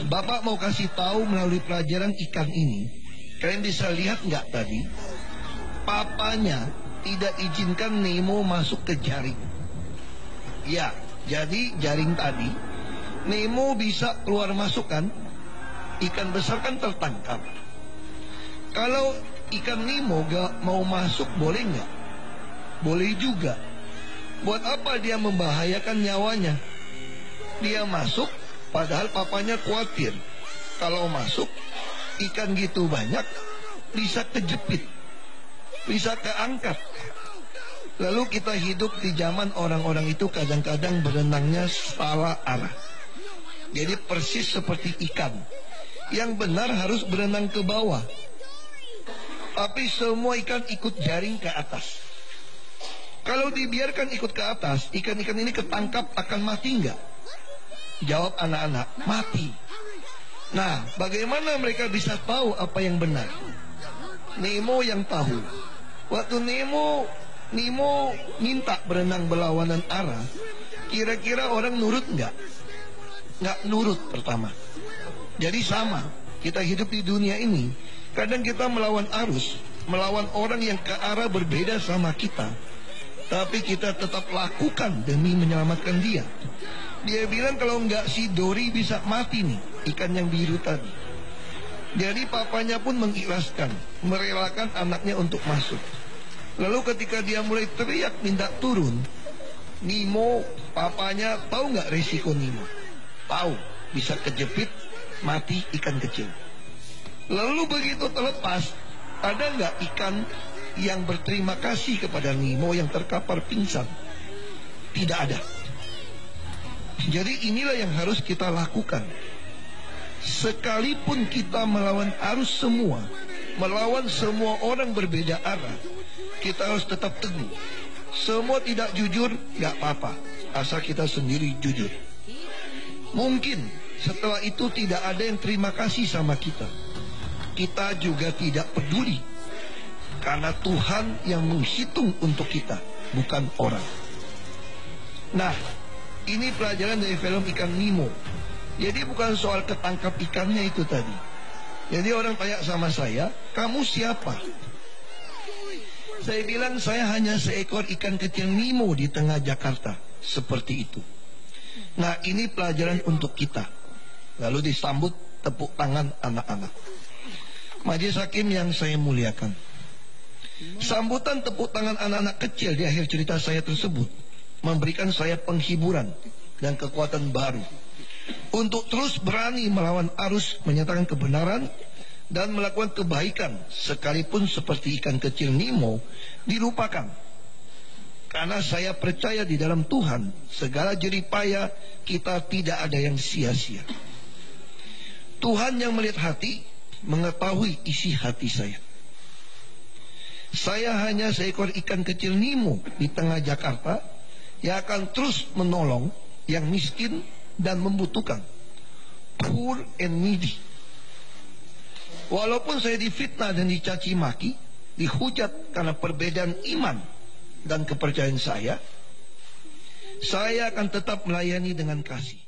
Bapak mau kasih tahu melalui pelajaran ikan ini. Kalian bisa lihat nggak tadi? Papanya tidak izinkan Nemo masuk ke jaring. Ya, jadi jaring tadi Nemo bisa keluar masuk kan? Ikan besar kan tertangkap. Kalau ikan Nemo gak mau masuk boleh nggak? Boleh juga. Buat apa dia membahayakan nyawanya? Dia masuk padahal papanya khawatir kalau masuk ikan gitu banyak bisa kejepit, bisa keangkat. Lalu kita hidup di zaman orang-orang itu kadang-kadang berenangnya salah arah. Jadi persis seperti ikan. Yang benar harus berenang ke bawah. Tapi semua ikan ikut jaring ke atas. Kalau dibiarkan ikut ke atas, ikan-ikan ini ketangkap akan mati nggak? Jawab anak-anak, mati. Nah, bagaimana mereka bisa tahu apa yang benar? Nemo yang tahu. Waktu Nemo minta berenang berlawanan arah, kira-kira orang nurut nggak? Nggak nurut pertama. Jadi sama, kita hidup di dunia ini, kadang kita melawan arus, melawan orang yang ke arah berbeda sama kita, tapi kita tetap lakukan demi menyelamatkan dia. Dia bilang kalau nggak si Dory bisa mati nih, ikan yang biru tadi. Jadi papanya pun mengikhlaskan, merelakan anaknya untuk masuk. Lalu ketika dia mulai teriak minta turun, Nemo, papanya tahu nggak resiko Nemo? Tahu, bisa kejepit, mati ikan kecil. Lalu begitu terlepas, ada nggak ikan yang berterima kasih kepada Nemo yang terkapar pingsan? Tidak ada. Jadi inilah yang harus kita lakukan. Sekalipun kita melawan arus semua, melawan semua orang berbeda arah, kita harus tetap teguh. Semua tidak jujur, gak apa-apa, asal kita sendiri jujur. Mungkin setelah itu tidak ada yang terima kasih sama kita. Kita juga tidak peduli, karena Tuhan yang menghitung untuk kita, bukan orang. Nah, ini pelajaran dari film ikan Nemo. Jadi bukan soal ketangkap ikannya itu tadi. Jadi orang tanya sama saya, kamu siapa? Saya bilang saya hanya seekor ikan kecil Nemo di tengah Jakarta. Seperti itu. Nah, ini pelajaran untuk kita. Lalu disambut tepuk tangan anak-anak. Majelis hakim yang saya muliakan, sambutan tepuk tangan anak-anak kecil di akhir cerita saya tersebut memberikan saya penghiburan dan kekuatan baru untuk terus berani melawan arus, menyatakan kebenaran dan melakukan kebaikan, sekalipun seperti ikan kecil Nemo dilupakan. Karena saya percaya di dalam Tuhan segala jeripaya kita tidak ada yang sia-sia. Tuhan yang melihat hati mengetahui isi hati saya. Saya hanya seekor ikan kecil Nemo di tengah Jakarta yang akan terus menolong yang miskin dan membutuhkan, poor and needy. Walaupun saya difitnah dan dicaci maki, dihujat karena perbedaan iman dan kepercayaan saya akan tetap melayani dengan kasih.